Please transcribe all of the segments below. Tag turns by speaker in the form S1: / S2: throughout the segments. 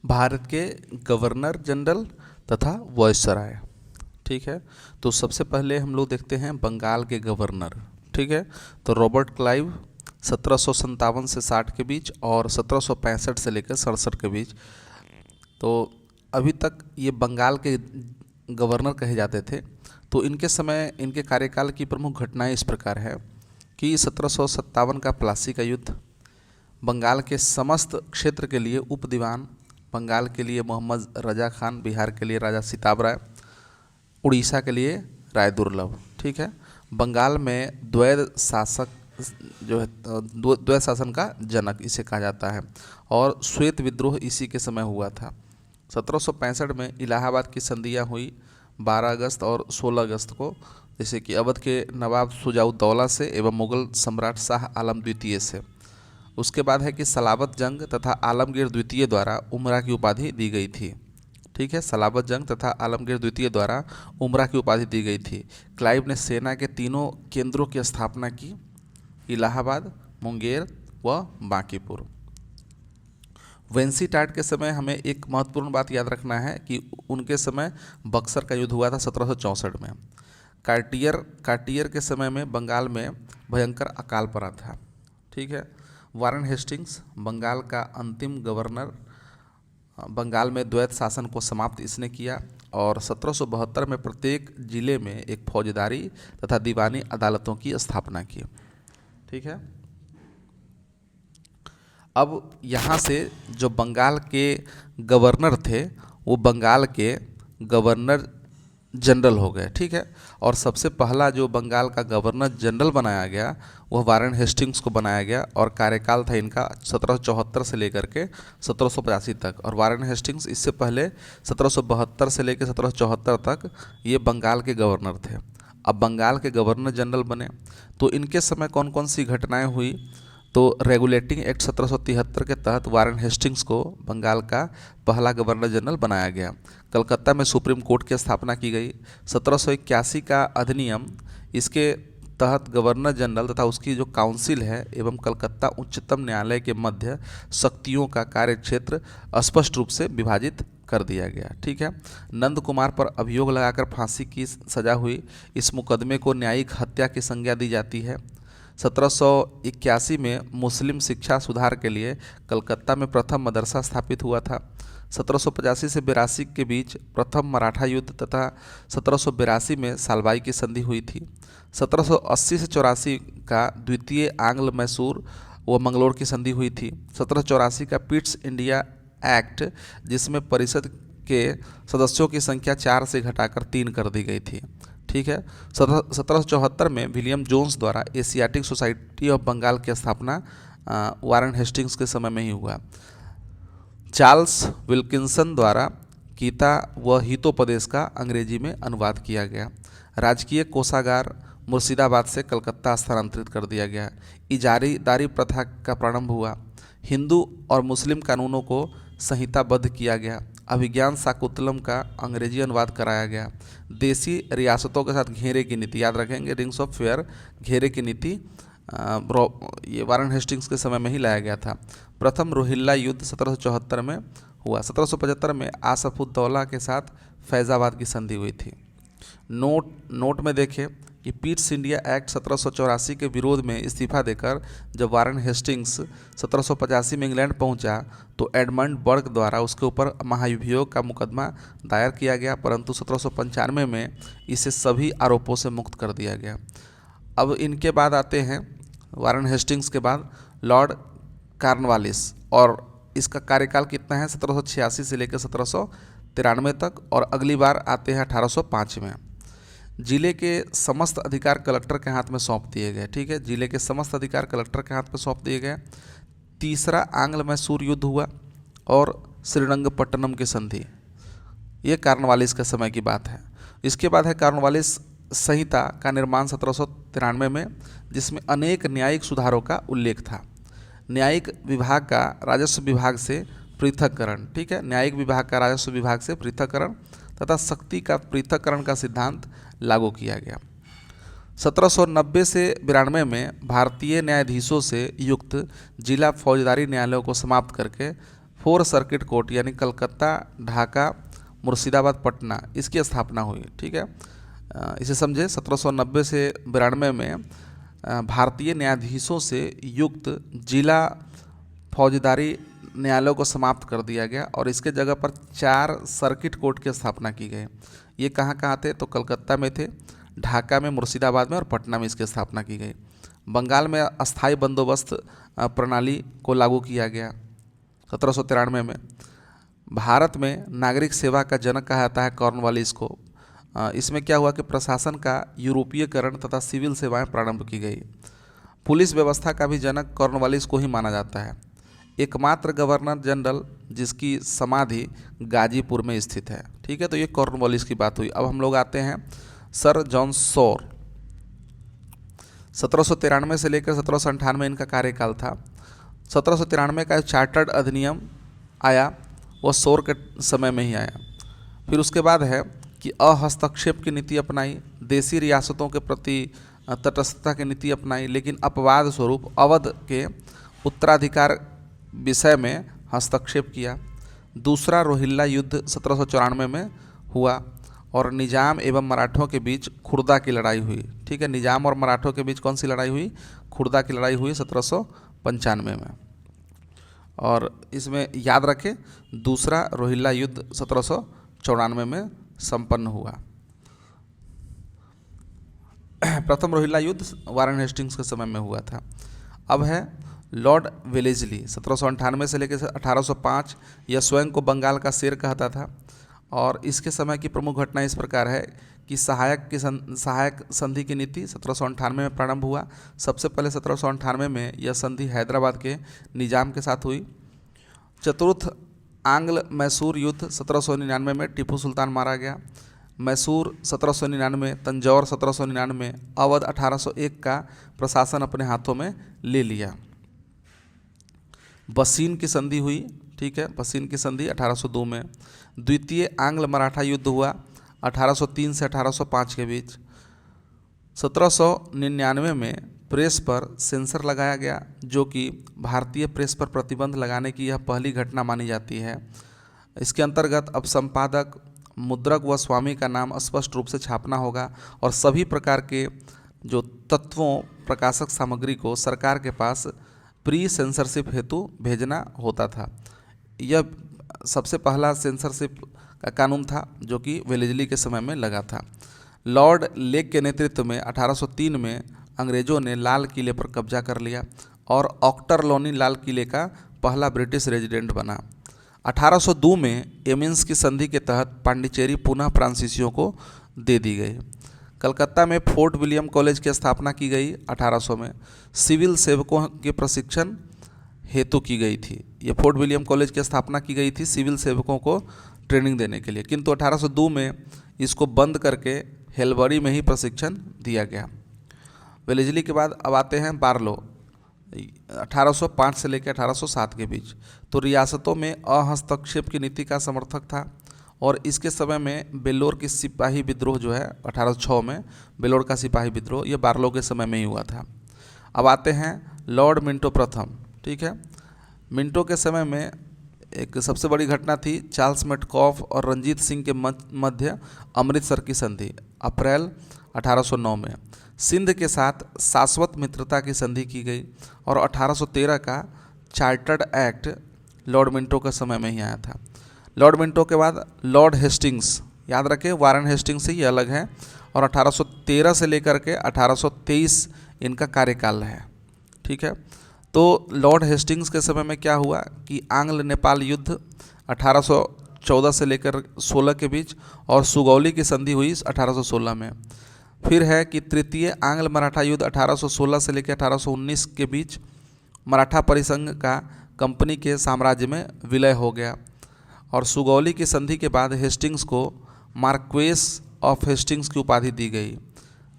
S1: भारत के governor general तथा viceroy. ठीक है, तो सबसे पहले हम लोग देखते हैं बंगाल के गवर्नर। ठीक है, तो रॉबर्ट क्लाइव 1757 से 60 के बीच और 1765 से लेकर 67 के बीच। तो अभी तक ये बंगाल के गवर्नर कहे जाते थे। तो इनके समय इनके कार्यकाल की प्रमुख घटनाएं इस प्रकार है कि 1757 का प्लासी का युद्ध, बंगाल के समस्त क्षेत्र के लिए उप दीवान, बंगाल के लिए मोहम्मद रजा खान, बिहार के लिए राजा सिताब राय, उड़ीसा के लिए राय दुर्लभ। ठीक है, बंगाल में द्वैध शासक जो है, द्वैध शासन का जनक इसे कहा जाता है और श्वेत विद्रोह इसी के समय हुआ था। 1765 में इलाहाबाद की संधियाँ हुई 12 अगस्त और 16 अगस्त को, जैसे कि अवध के नवाब शुजाउद्दौला से एवं मुगल सम्राट शाह आलम द्वितीय से। उसके बाद है कि सलाबत जंग तथा आलमगीर द्वितीय द्वारा उमरा की उपाधि दी गई थी। ठीक है, सलाबत जंग तथा आलमगीर द्वितीय द्वारा उमरा की उपाधि दी गई थी। क्लाइव ने सेना के तीनों केंद्रों की स्थापना की, इलाहाबाद, मुंगेर व बांकीपुर। वेंसीटाट के समय हमें एक महत्वपूर्ण बात याद रखना है कि उनके समय बक्सर का युद्ध हुआ था 1764 में। कार्टियर के समय में बंगाल में भयंकर अकाल पड़ा था। ठीक है, वारेन हेस्टिंग्स बंगाल का अंतिम गवर्नर, बंगाल में द्वैत शासन को समाप्त इसने किया और 1772 में प्रत्येक जिले में एक फौजदारी तथा दीवानी अदालतों की स्थापना की। ठीक है, अब यहाँ से जो बंगाल के गवर्नर थे वो बंगाल के गवर्नर जनरल हो गए। ठीक है, और सबसे पहला जो बंगाल का गवर्नर जनरल बनाया गया वह वारेन हेस्टिंग्स को बनाया गया और कार्यकाल था इनका 1774 से लेकर के 1785 तक। और वारेन हेस्टिंग्स इससे पहले 1772 से लेकर 1774 तक ये बंगाल के गवर्नर थे। अब बंगाल के गवर्नर जनरल बने तो इनके समय कौन कौन सी घटनाएं हुई, तो रेगुलेटिंग एक्ट 1773 के तहत वारेन हेस्टिंग्स को बंगाल का पहला गवर्नर जनरल बनाया गया। कलकत्ता में सुप्रीम कोर्ट की स्थापना की गई। 1781 का अधिनियम, इसके तहत गवर्नर जनरल तथा उसकी जो काउंसिल है एवं कलकत्ता उच्चतम न्यायालय के मध्य शक्तियों का कार्यक्षेत्र स्पष्ट रूप से विभाजित कर दिया गया। ठीक है, नंद कुमार पर अभियोग लगाकर फांसी की सजा हुई। इस मुकदमे को न्यायिक हत्या की संज्ञा दी जाती है। 1781 में मुस्लिम शिक्षा सुधार के लिए कलकत्ता में प्रथम मदरसा स्थापित हुआ था। 1785 से 82 के बीच प्रथम मराठा युद्ध तथा 1782 में सालबाई की संधि हुई थी। 1780 से 84 का द्वितीय आंग्ल मैसूर व मंगलोर की संधि हुई थी। 1784 का पिट्स इंडिया एक्ट, जिसमें परिषद के सदस्यों की संख्या 4 से घटाकर 3 कर दी गई थी। ठीक है, 1774 में विलियम जोन्स द्वारा एशियाटिक सोसाइटी ऑफ बंगाल की स्थापना वारेन हेस्टिंग्स के समय में ही हुआ। चार्ल्स विल्किंसन द्वारा गीता व हितोपदेश का अंग्रेजी में अनुवाद किया गया। राजकीय कोषागार मुर्शिदाबाद से कलकत्ता स्थानांतरित कर दिया गया। इजारीदारी प्रथा का प्रारंभ हुआ। हिंदू और मुस्लिम कानूनों को संहिताबद्ध किया गया। अभिज्ञान शाकुंतलम का अंग्रेजी अनुवाद कराया गया। देसी रियासतों के साथ घेरे की नीति, याद रखेंगे, रिंग्स ऑफ फेयर, घेरे की नीति ये वारेन हेस्टिंग्स के समय में ही लाया गया था। प्रथम रोहिल्ला युद्ध 1774 में हुआ। 1775 में आसफुद्दौला के साथ फैज़ाबाद की संधि हुई थी। नोट में देखें कि पिट्स इंडिया एक्ट 1784 के विरोध में इस्तीफा देकर जब वारेन हेस्टिंग्स 1785 में इंग्लैंड पहुंचा तो एडमंड बर्ग द्वारा उसके ऊपर महाभियोग का मुकदमा दायर किया गया, परंतु 1795 में इसे सभी आरोपों से मुक्त कर दिया गया। अब इनके बाद आते हैं, वारेन हेस्टिंग्स के बाद लॉर्ड कॉर्नवालिस, और इसका कार्यकाल कितना है, 1786 से लेकर 1793 तक, और अगली बार आते हैं 1805 में। जिले के समस्त अधिकार कलेक्टर के हाथ में सौंप दिए गए। ठीक है, जिले के समस्त अधिकार कलेक्टर के हाथ में सौंप दिए गए। तीसरा आंग्ल मैसूर युद्ध हुआ और श्रीरंगपट्टनम की संधि, ये कॉर्नवालिस के समय की बात है। इसके बाद है कॉर्नवालिस संहिता का निर्माण 1793 में, जिसमें अनेक न्यायिक सुधारों का उल्लेख था। न्यायिक विभाग का राजस्व विभाग से पृथककरण, ठीक है, न्यायिक विभाग का राजस्व विभाग से पृथककरण तथा शक्ति का पृथककरण का सिद्धांत लागू किया गया। 1790 से 92 में भारतीय न्यायाधीशों से युक्त जिला फौजदारी न्यायालयों को समाप्त करके 4 सर्किट कोर्ट यानी कलकत्ता, ढाका, मुर्शिदाबाद, पटना, इसकी स्थापना हुई। ठीक है, इसे समझे। 1790 से 92 में भारतीय न्यायाधीशों से युक्त जिला फौजदारी न्यायालयों को समाप्त कर दिया गया और इसके जगह पर 4 सर्किट कोर्ट की स्थापना की गई। ये कहाँ कहाँ थे? तो कलकत्ता में थे, ढाका में, मुर्शिदाबाद में और पटना में इसकी स्थापना की गई। बंगाल में अस्थाई बंदोबस्त प्रणाली को लागू किया गया 1793 में। भारत में नागरिक सेवा का जनक कहा जाता है कॉर्नवालिस को। इसमें क्या हुआ कि प्रशासन का यूरोपीयकरण तथा सिविल सेवाएं प्रारंभ की गई। पुलिस व्यवस्था का भी जनक कॉर्नवालिस को ही माना जाता है। एकमात्र गवर्नर जनरल जिसकी समाधि गाजीपुर में स्थित है। ठीक है, तो ये कॉर्नवालिस की बात हुई। अब हम लोग आते हैं सर जॉन सॉर। 1793 से लेकर 1798 इनका कार्यकाल था। 1793 का चार्टर्ड अधिनियम आया, वो सौर के समय में ही आया। फिर उसके बाद है कि अहस्तक्षेप की नीति अपनाई, देसी रियासतों के प्रति तटस्थता की नीति अपनाई, लेकिन अपवाद स्वरूप अवध के उत्तराधिकार विषय में हस्तक्षेप किया। दूसरा रोहिल्ला युद्ध 1794 में हुआ और निजाम एवं मराठों के बीच खुर्दा की लड़ाई हुई। ठीक है, निजाम और मराठों के बीच कौन सी लड़ाई हुई? खुर्दा की लड़ाई हुई 1795 में। और इसमें याद रखें दूसरा रोहिल्ला युद्ध 1794 में संपन्न हुआ। प्रथम रोहिल्ला युद्ध वारेन हेस्टिंग्स के समय में हुआ था। अब है लॉर्ड वेलेस्ली। 1798 से लेकर 1805 यह स्वयं को बंगाल का शेर कहता था और इसके समय की प्रमुख घटना इस प्रकार है कि सहायक संधि की नीति 1798 में प्रारंभ हुआ। सबसे पहले 1798 में यह संधि हैदराबाद के निजाम के साथ हुई। चतुर्थ आंग्ल मैसूर युद्ध 1799 में टीपू सुल्तान मारा गया। मैसूर 1799, तंजौर 1799, अवध 1801 का प्रशासन अपने हाथों में ले लिया। बसीन की संधि हुई। ठीक है, बसीन की संधि 1802 में। द्वितीय आंग्ल मराठा युद्ध हुआ 1803 से 1805 के बीच। 1799 में प्रेस पर सेंसर लगाया गया, जो कि भारतीय प्रेस पर प्रतिबंध लगाने की यह पहली घटना मानी जाती है। इसके अंतर्गत अब संपादक, मुद्रक व स्वामी का नाम स्पष्ट रूप से छापना होगा और सभी प्रकार के जो तत्वों, प्रकाशक सामग्री को सरकार के पास प्री सेंसरशिप हेतु भेजना होता था। यह सबसे पहला सेंसरशिप का कानून था जो कि वेलेस्ली के समय में लगा था। लॉर्ड लेक के नेतृत्व में 1803 में अंग्रेज़ों ने लाल किले पर कब्जा कर लिया और ऑक्टरलोनी लाल किले का पहला ब्रिटिश रेजिडेंट बना। 1802 में एमिन्स की संधि के तहत पांडिचेरी पुनः फ्रांसीसियों को दे दी गई। कलकत्ता में फोर्ट विलियम कॉलेज की स्थापना की गई 1800 में। सिविल सेवकों के प्रशिक्षण हेतु की गई थी। ये फोर्ट विलियम कॉलेज की स्थापना की गई थी सिविल सेवकों को ट्रेनिंग देने के लिए, किंतु 1802 में इसको बंद करके हेलबरी में ही प्रशिक्षण दिया गया। वेलेस्ली के बाद अब आते हैं बार्लो। 1805 से लेकर 1807 के बीच। तो रियासतों में अहस्तक्षेप की नीति का समर्थक था और इसके समय में बेल्लोर की सिपाही विद्रोह जो है 1806 में बेल्लोर का सिपाही विद्रोह, ये बार्लो के समय में ही हुआ था। अब आते हैं लॉर्ड मिंटो प्रथम। ठीक है, मिंटो के समय में एक सबसे बड़ी घटना थी चार्ल्स मेटकॉफ और रंजीत सिंह के मध्य अमृतसर की संधि अप्रैल 1809 में। सिंध के साथ शाश्वत मित्रता की संधि की गई और 1813 का चार्टर्ड एक्ट लॉर्ड मिंटो के समय में ही आया था। लॉर्ड मिंटो के बाद लॉर्ड हेस्टिंग्स, याद रखें वारेन हेस्टिंग्स से ही अलग है, और 1813 से लेकर के 1823 इनका कार्यकाल है। ठीक है, तो लॉर्ड हेस्टिंग्स के समय में क्या हुआ कि आंग्ल नेपाल युद्ध 1814 से लेकर 16 के बीच और सुगौली की संधि हुई 1816 में। फिर है कि तृतीय आंग्ल मराठा युद्ध 1816 से लेकर 1819 के बीच मराठा परिसंघ का कंपनी के साम्राज्य में विलय हो गया और सुगौली की संधि के बाद हेस्टिंग्स को मार्क्वेस ऑफ हेस्टिंग्स की उपाधि दी गई।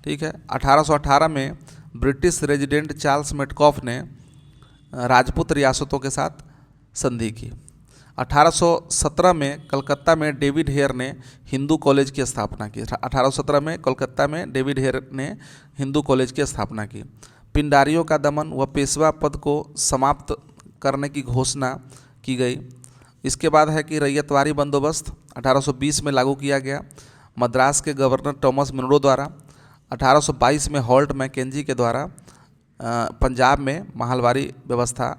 S1: ठीक है, 1818 में ब्रिटिश रेजिडेंट चार्ल्स मेटकॉफ ने राजपूत रियासतों के साथ संधि की। 1817 में कलकत्ता में डेविड हेयर ने हिंदू कॉलेज की स्थापना की। 1817 में कलकत्ता में डेविड हेयर ने हिंदू कॉलेज की स्थापना की। पिंडारियों का दमन व पेशवा पद को समाप्त करने की घोषणा की गई। इसके बाद है कि रैयतवारी बंदोबस्त 1820 में लागू किया गया मद्रास के गवर्नर टॉमस मुनरो द्वारा। 1822 में हॉल्ट मैकेंजी के द्वारा पंजाब में महलवारी व्यवस्था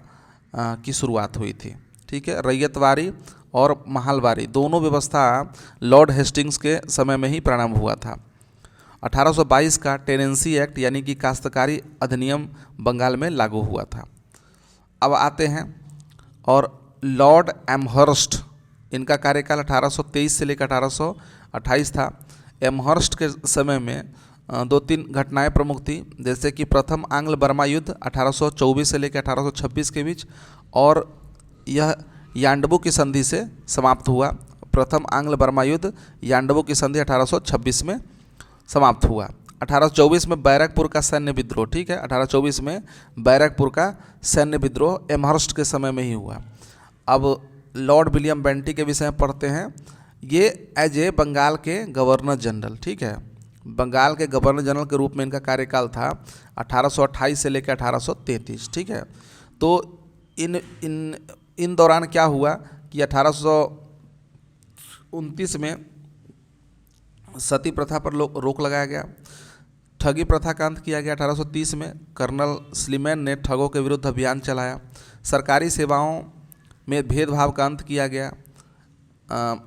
S1: की शुरुआत हुई थी। ठीक है, रैयतवारी और महलवारी दोनों व्यवस्था लॉर्ड हेस्टिंग्स के समय में ही प्रारंभ हुआ था। 1822 का टेनेंसी एक्ट यानी कि काश्तकारी अधिनियम बंगाल में लागू हुआ था। अब आते हैं और लॉर्ड एमहर्स्ट, इनका कार्यकाल 1823 से लेकर 1828 था। एमहर्स्ट के समय में दो तीन घटनाएं प्रमुख थी, जैसे कि प्रथम आंग्ल बर्मा युद्ध 1824 से लेकर 1826 के बीच, और यह यांडबू की संधि से समाप्त हुआ। प्रथम आंग्ल बर्मा युद्ध यांडबू की संधि 1826 में समाप्त हुआ। 1824 में बैरकपुर का सैन्य विद्रोह, ठीक है, 1824 में बैरकपुर का सैन्य विद्रोह एमहर्स्ट के समय में ही हुआ। अब लॉर्ड विलियम बेंटिक के विषय में पढ़ते हैं। ये एज ए बंगाल के गवर्नर जनरल, ठीक है, बंगाल के गवर्नर जनरल के रूप में इनका कार्यकाल था 1828 से लेकर 1833। ठीक है, तो इन दौरान क्या हुआ कि 1829 में सती प्रथा पर रोक लगाया गया। ठगी प्रथा का अंत किया गया 1830 में। कर्नल स्लीमैन ने ठगों के विरुद्ध अभियान चलाया। सरकारी सेवाओं में भेदभाव का अंत किया गया।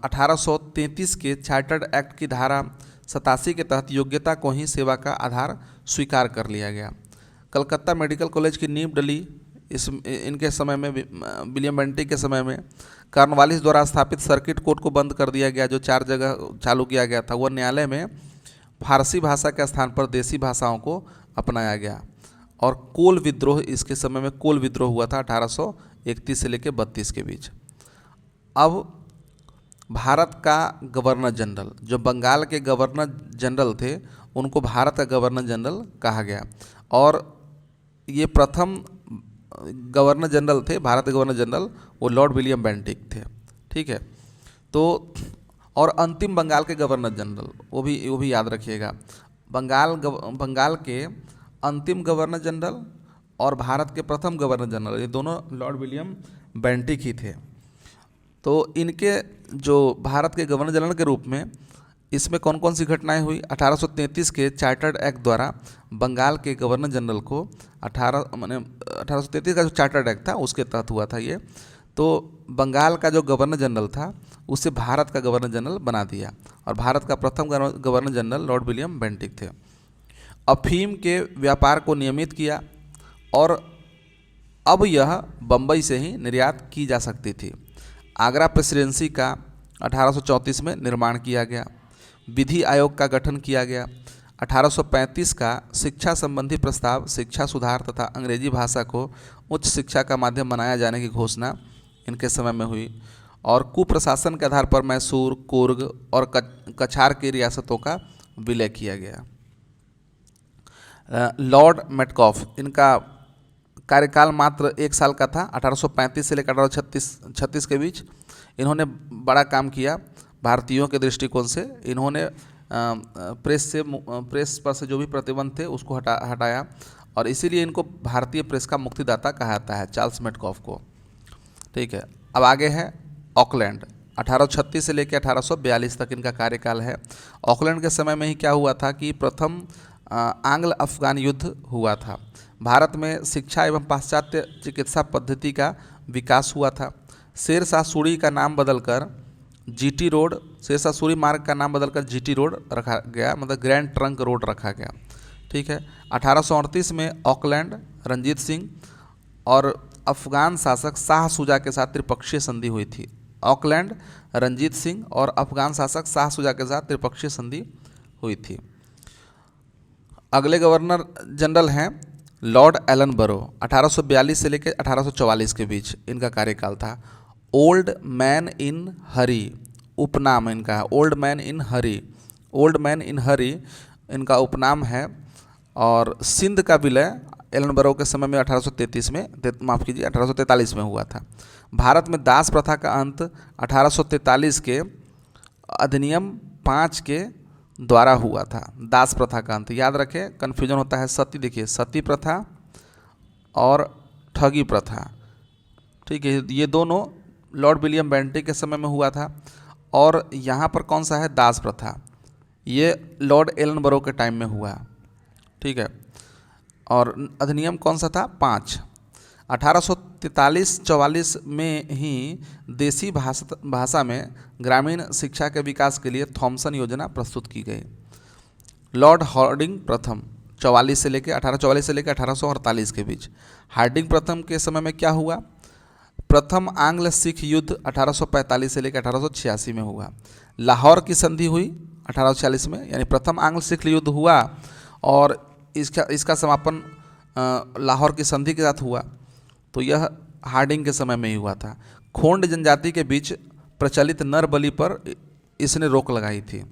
S1: 1833 के चार्टर्ड एक्ट की धारा 87 के तहत योग्यता को ही सेवा का आधार स्वीकार कर लिया गया। कलकत्ता मेडिकल कॉलेज की नींव डली इनके समय में, विलियम बेंटिक के समय में। कॉर्नवालिस द्वारा स्थापित सर्किट कोर्ट को बंद कर दिया गया, जो 4 जगह चालू किया गया था। वह न्यायालय में फारसी भाषा के स्थान पर देसी भाषाओं को अपनाया गया। और कोल विद्रोह, इसके समय में कोल विद्रोह हुआ था 1831 से लेकर 32 के बीच। अब भारत का गवर्नर जनरल, जो बंगाल के गवर्नर जनरल थे, उनको भारत का गवर्नर जनरल कहा गया। और ये प्रथम गवर्नर जनरल थे, भारत के गवर्नर जनरल, वो लॉर्ड विलियम बेंटिक थे। ठीक है, तो और अंतिम बंगाल के गवर्नर जनरल, वो भी याद रखिएगा। बंगाल के अंतिम गवर्नर जनरल और भारत के प्रथम गवर्नर जनरल, ये दोनों लॉर्ड विलियम बेंटिक ही थे। तो इनके जो भारत के गवर्नर जनरल के रूप में इसमें कौन कौन सी घटनाएं हुई? 1833 के चार्टर्ड एक्ट द्वारा बंगाल के गवर्नर जनरल को 1833 का जो चार्टर्ड एक्ट था उसके तहत हुआ था ये। तो बंगाल का जो गवर्नर जनरल था उसे भारत का गवर्नर जनरल बना दिया, और भारत का प्रथम governor general Lord William Bentinck थे। अफीम के व्यापार को नियमित किया, और अब यह बम्बई से ही निर्यात की जा सकती थी। आगरा प्रेसिडेंसी का 1834 में निर्माण किया गया। विधि आयोग का गठन किया गया। 1835 का शिक्षा संबंधी प्रस्ताव शिक्षा सुधार तथा अंग्रेजी भाषा को उच्च शिक्षा का माध्यम बनाया जाने की घोषणा इनके समय में हुई। और कुप्रशासन के आधार पर मैसूर, कुर्ग और कछार की रियासतों का विलय किया गया। लॉर्ड मेटकॉफ, इनका कार्यकाल मात्र 1 साल का था, 1835 से लेकर 1836 के बीच। इन्होंने बड़ा काम किया भारतीयों के दृष्टिकोण से। इन्होंने प्रेस पर से जो भी प्रतिबंध थे उसको हटाया, और इसीलिए इनको भारतीय प्रेस का मुक्तिदाता कहा जाता है, चार्ल्स मेटकॉफ को। ठीक है, अब आगे है ऑकलैंड। 1836 से लेकर 1842 तक इनका कार्यकाल है। ऑकलैंड के समय में ही क्या हुआ था कि प्रथम आंग्ल अफगान युद्ध हुआ था। भारत में शिक्षा एवं पाश्चात्य चिकित्सा पद्धति का विकास हुआ था। शेरशाह सूरी का नाम बदलकर जीटी रोड, शेरशाह सूरी मार्ग का नाम बदलकर जीटी रोड रखा गया, मतलब ग्रैंड ट्रंक रोड रखा गया। ठीक है, 1838 में ऑकलैंड रंजीत सिंह और अफगान शासक शाह शुजा के साथ त्रिपक्षीय संधि हुई थी। ऑकलैंड, रंजीत सिंह और अफगान शासक शाह शुजा के साथ त्रिपक्षीय संधि हुई थी। अगले गवर्नर जनरल हैं लॉर्ड एलन बरो। 1842 से लेकर 1844 के बीच इनका कार्यकाल था। ओल्ड मैन इन हरी उपनाम इनका है, old man in Hari. Old man in Hari इनका उपनाम है। और सिंध का विलय एलन बरो के समय में 1843 में, माफ़ कीजिए, 1843 में हुआ था। भारत में दास प्रथा का अंत 1843 के अधिनियम 5 के द्वारा हुआ था। दास प्रथा का अंत याद रखें, कन्फ्यूजन होता है। सती, देखिए सती प्रथा और ठगी प्रथा, ठीक है, ये दोनों लॉर्ड विलियम बेंटिक के समय में हुआ था। और यहाँ पर कौन सा है, दास प्रथा, ये लॉर्ड एलनबरो के टाइम में हुआ, ठीक है। और अधिनियम कौन सा था, 5। 1843-44 में ही देसी भाषा में ग्रामीण शिक्षा के विकास के लिए थॉमसन योजना प्रस्तुत की गई। लॉर्ड हार्डिंग प्रथम 1844 से लेकर 1848 के बीच। हार्डिंग प्रथम के समय में क्या हुआ, प्रथम आंग्ल सिख युद्ध 1845 से लेकर 1886 में हुआ। लाहौर की संधि हुई 1846 में, यानी प्रथम आंग्ल सिख युद्ध हुआ और इसका समापन लाहौर की संधि के साथ हुआ, तो यह हार्डिंग के समय में ही हुआ था। खोंड जनजाति के बीच प्रचलित नर बलि पर इसने रोक लगाई थी।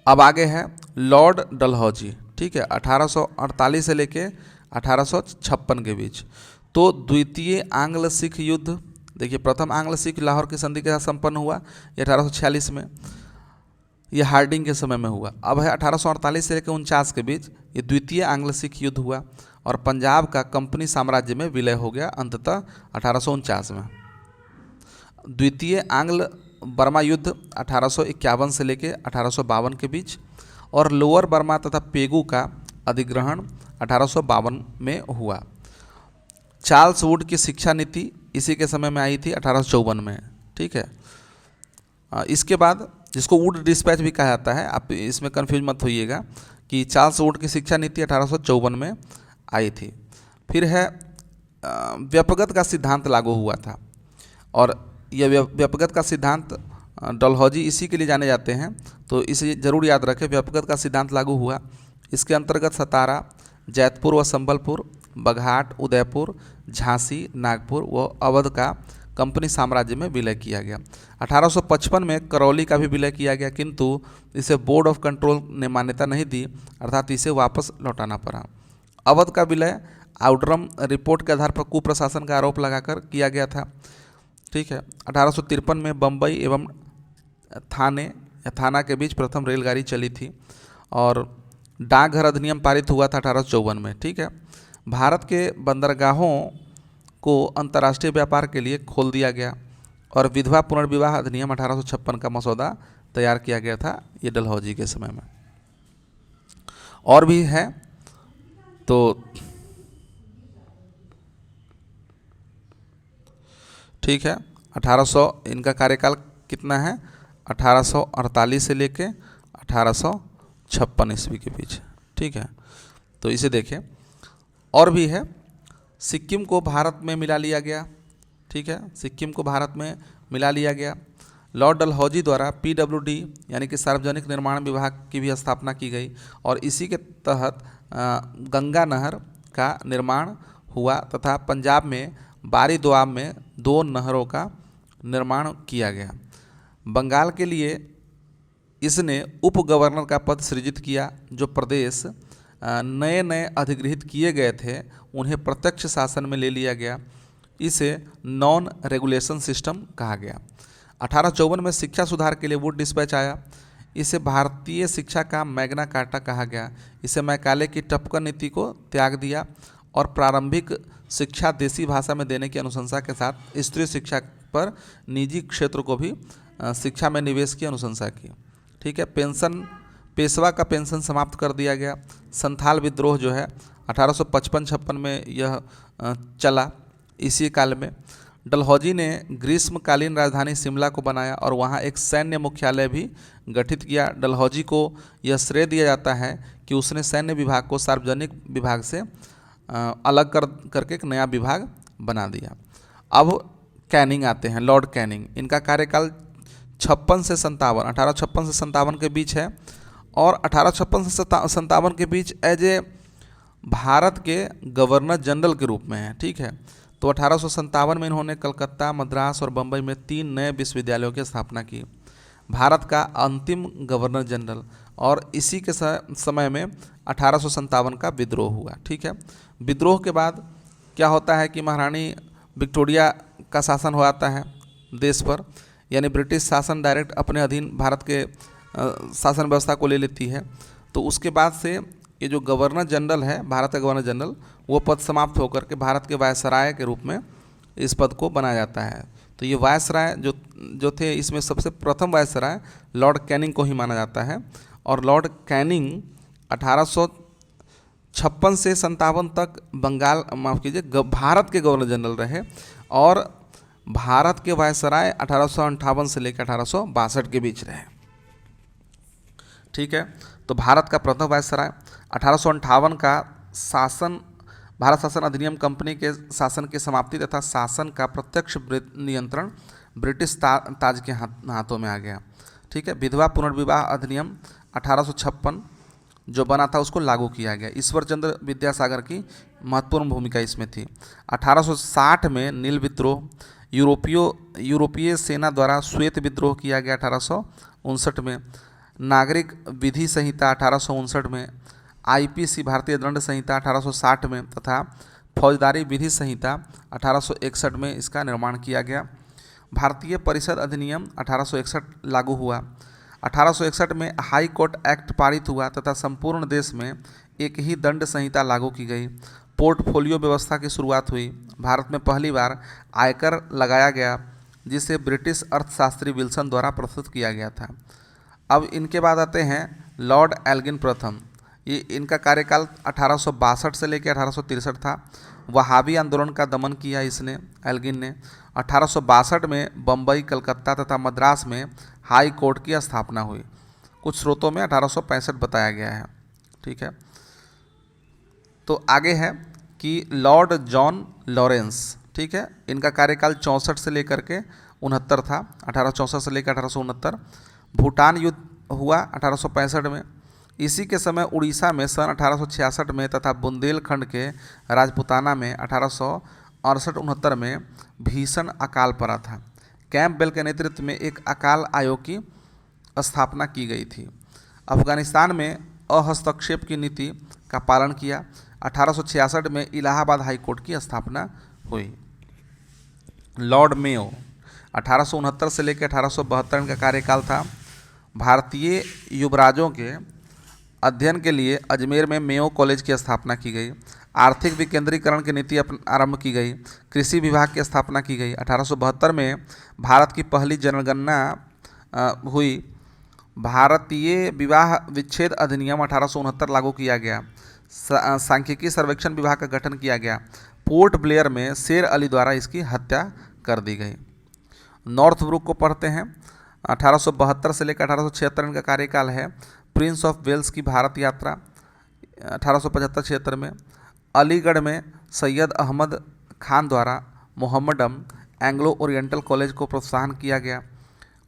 S1: अब आगे है लॉर्ड डलहौजी, ठीक है, 1848 से लेके 1856 के बीच। तो द्वितीय आंग्ल सिख युद्ध, देखिए प्रथम आंग्ल सिख लाहौर की संधि के साथ संपन्न हुआ, ये 1846 में, यह हार्डिंग के समय में हुआ। अब है 1848 से लेकर 49 के बीच, ये द्वितीय आंग्ल सिख युद्ध हुआ और पंजाब का कंपनी साम्राज्य में विलय हो गया अंततः 1849 में। द्वितीय आंग्ल बर्मा युद्ध 1851 से लेकर 1852 के बीच और लोअर बर्मा तथा पेगू का अधिग्रहण 1852 में हुआ। चार्ल्स वुड की शिक्षा नीति इसी के समय में आई थी 1854 में, ठीक है। इसके बाद, जिसको वुड डिस्पैच भी कहा जाता है, आप इसमें कंफ्यूज मत होइएगा कि चार्ल्स वुड की शिक्षा नीति 1854 में आई थी। फिर है व्यपगत का सिद्धांत लागू हुआ था और यह व्यपगत का सिद्धांत डलहौजी इसी के लिए जाने जाते हैं, तो इसे जरूर याद रखें। व्यपगत का सिद्धांत लागू हुआ, इसके अंतर्गत सतारा, जैतपुर व संबलपुर, बघाट, उदयपुर, झांसी, नागपुर व अवध का कंपनी साम्राज्य में विलय किया गया। 1855 में करौली का भी विलय किया गया, किंतु इसे बोर्ड ऑफ कंट्रोल ने मान्यता नहीं दी, अर्थात इसे वापस लौटाना पड़ा। अवध का विलय आउटरम रिपोर्ट के आधार पर कुप्रशासन का आरोप लगाकर किया गया था, ठीक है। 1853 में बम्बई एवं थाना के बीच प्रथम रेलगाड़ी चली थी और डाकघर अधिनियम पारित हुआ था 1854 में, ठीक है। भारत के बंदरगाहों को अंतर्राष्ट्रीय व्यापार के लिए खोल दिया गया और विधवा पुनर्विवाह अधिनियम 1856 का मसौदा तैयार किया गया था, ये डलहौजी के समय में। और भी है, तो ठीक है। 1800 इनका कार्यकाल कितना है, 1848 से लेके 1856 ईस्वी के बीच, ठीक है। तो इसे देखें। और भी है, सिक्किम को भारत में मिला लिया गया, ठीक है, सिक्किम को भारत में मिला लिया गया। लॉर्ड डलहौजी द्वारा PWD यानी कि सार्वजनिक निर्माण विभाग की भी स्थापना की गई और इसी के तहत गंगा नहर का निर्माण हुआ तथा पंजाब में बारी दोआब में 2 नहरों का निर्माण किया गया। बंगाल के लिए इसने उप गवर्नर का पद सृजित किया। जो प्रदेश नए नए अधिगृहित किए गए थे उन्हें प्रत्यक्ष शासन में ले लिया गया। इसे नॉन रेगुलेशन सिस्टम कहा गया। 1854 में शिक्षा सुधार के लिए वुड डिस्पैच आया। इसे भारतीय शिक्षा का मैग्ना कार्टा कहा गया। इसे मैकाले की टपकन नीति को त्याग दिया और प्रारंभिक शिक्षा देसी भाषा में देने की अनुशंसा के साथ स्त्री शिक्षा पर निजी क्षेत्र को भी शिक्षा में निवेश की अनुशंसा की, ठीक है। पेशवा का पेंशन समाप्त कर दिया गया। संथाल विद्रोह जो है 1855-56 में यह चला। इसी काल में डलहौजी ने ग्रीष्मकालीन राजधानी शिमला को बनाया और वहाँ एक सैन्य मुख्यालय भी गठित किया। डलहौजी को यह श्रेय दिया जाता है कि उसने सैन्य विभाग को सार्वजनिक विभाग से अलग करके एक नया विभाग बना दिया। अब कैनिंग आते हैं, लॉर्ड कैनिंग। इनका कार्यकाल 56 से 57, 1856 से 57 के बीच है और 1856 से 57 के बीच एज ए भारत के गवर्नर जनरल के रूप में है, ठीक है। तो 1857 में इन्होंने कलकत्ता, मद्रास और बम्बई में 3 नए विश्वविद्यालयों की स्थापना की। भारत का अंतिम गवर्नर जनरल। और इसी के समय में 1857 का विद्रोह हुआ, ठीक है। विद्रोह के बाद क्या होता है कि महारानी विक्टोरिया का शासन हो जाता है देश पर, यानी ब्रिटिश शासन डायरेक्ट अपने अधीन भारत के शासन व्यवस्था को ले लेती है। तो उसके बाद से ये जो गवर्नर जनरल है, भारत का गवर्नर जनरल, वो पद समाप्त होकर के भारत के वायसराय के रूप में इस पद को बनाया जाता है। तो ये वायसराय जो थे, इसमें सबसे प्रथम वायसराय लॉर्ड कैनिंग को ही माना जाता है। और लॉर्ड कैनिंग 1856 से 57 तक बंगाल, माफ़ कीजिए, भारत के गवर्नर जनरल रहे। और भारत के वायसराय 1858 से लेकर 1862 के बीच रहे। ठीक है, तो भारत का प्रथम वायसराय 1858 का शासन, भारत शासन अधिनियम कंपनी के शासन की समाप्ति तथा शासन का प्रत्यक्ष नियंत्रण ब्रिटिश ताज के हाथों में आ गया। ठीक है, विधवा पुनर्विवाह अधिनियम 1856 जो बना था उसको लागू किया गया। ईश्वर चंद्र विद्यासागर की महत्वपूर्ण भूमिका इसमें थी। 1860 में नील विद्रोह, यूरोपीय सेना द्वारा श्वेत विद्रोह किया गया 1859 में। नागरिक विधि संहिता 1859 में, आईपीसी भारतीय दंड संहिता 1860 में तथा फौजदारी विधि संहिता 1861 में इसका निर्माण किया गया। भारतीय परिषद अधिनियम 1861 लागू हुआ। 1861 में हाई कोर्ट एक्ट पारित हुआ तथा संपूर्ण देश में एक ही दंड संहिता लागू की गई। पोर्टफोलियो व्यवस्था की शुरुआत हुई। भारत में पहली बार आयकर लगाया गया, जिसे ब्रिटिश अर्थशास्त्री विल्सन द्वारा प्रस्तुत किया गया था। अब इनके बाद आते हैं लॉर्ड एल्गिन प्रथम। ये इनका कार्यकाल 1862 से लेकर 1863 था। वहाबी आंदोलन का दमन किया इसने, एल्गिन ने। 1862 में बम्बई, कलकत्ता तथा मद्रास में हाई कोर्ट की स्थापना हुई। कुछ स्रोतों में 1865 बताया गया है। ठीक है, तो आगे है कि लॉर्ड जॉन लॉरेंस, ठीक है, इनका कार्यकाल 64 से लेकर के 69 था, 1864 से लेकर 1869। भूटान युद्ध हुआ 1865 में। इसी के समय उड़ीसा में सन 1866 में तथा बुंदेलखंड के राजपुताना में 1868-69 में भीषण अकाल पड़ा था। कैंपबेल के नेतृत्व में एक अकाल आयोग की स्थापना की गई थी। अफगानिस्तान में अहस्तक्षेप की नीति का पालन किया। 1866 में इलाहाबाद हाई कोर्ट की स्थापना हुई। लॉर्ड मेयो 1869 से लेकर 1872 का कार्यकाल था। भारतीय युवराजों के अध्ययन के लिए अजमेर में मेयो कॉलेज की स्थापना की गई। आर्थिक विकेंद्रीकरण की नीति आरंभ की गई। कृषि विभाग की स्थापना की गई। 1872 में भारत की पहली जनगणना हुई। भारतीय विवाह विच्छेद अधिनियम 1869 लागू किया गया। सांख्यिकी सर्वेक्षण विभाग का गठन किया गया। पोर्ट ब्लेयर में शेर अली द्वारा इसकी हत्या कर दी गई। नॉर्थ ब्रुक को पढ़ते हैं। 1872 से लेकर 1876 इनका कार्यकाल है। प्रिंस ऑफ वेल्स की भारत यात्रा 1875-76 में। अलीगढ़ में सैयद अहमद खान द्वारा मोहम्मडम एंग्लो ओरिएंटल कॉलेज को प्रोत्साहन किया गया।